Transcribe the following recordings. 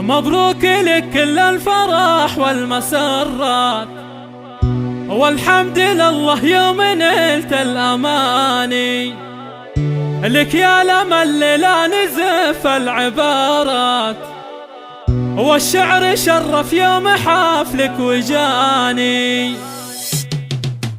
مبروك لك كل الفرح والمسرات، والحمد لله يوم نلت الأماني. لك يا الأمل لا نزف العبارات، والشعر شرف يوم حفلك وجاني.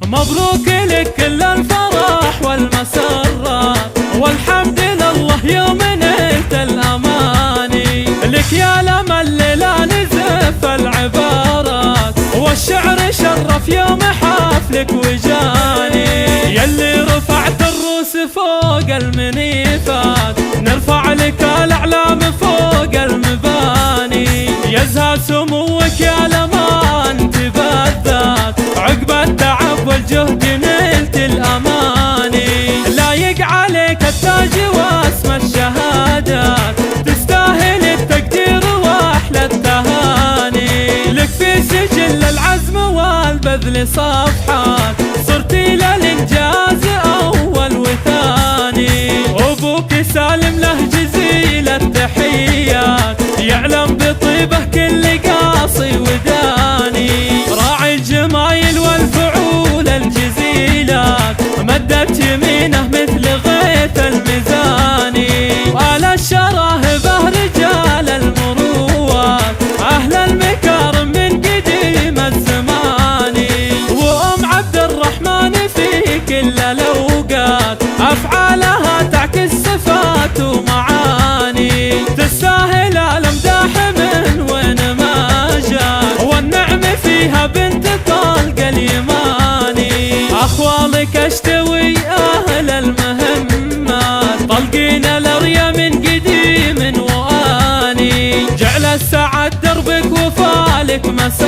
مبروك لك كل الفرح والمسرات، والحمد لله يوم نلت الأماني. لك يا الأمل لا نزف العبارات، والشعر شرف يوم حفلك وجاني. يلي رفعت الروس فوق المنيفات، نرفع لك الأعلام فوق المباني. يزهى سموك يا الأمان تبذات، عقب التعب والجهد نلت الأماني. لايق عليك التاج واسم الشهادات، تستاهل التقدير واحلى التهاني. لك في سجل العزم والبذل صفحات، صرتي للإنجاز أول وثاني. أبوك سالم له جزيل التحيات، يعلم بطيبه كل قاصي وداني. راعي الجمايل والفعول الجزيلات، مدت يمينه مثل غيث الميزاني. وآل الشراهبه رجال المروات، أهل المكارم من قديم الزمان. وأم عبد الرحمن في كل الأوقات، أفعالها تعكس صفات ومعاني. تستاهل الأمداح من وين ما جات، والنعم فيها بنت طلق اليماني. أخوالك اشتوي أهل المهمات، طلقين الأريا من قديم وآني. جعل السعد دربك وفالك مسار،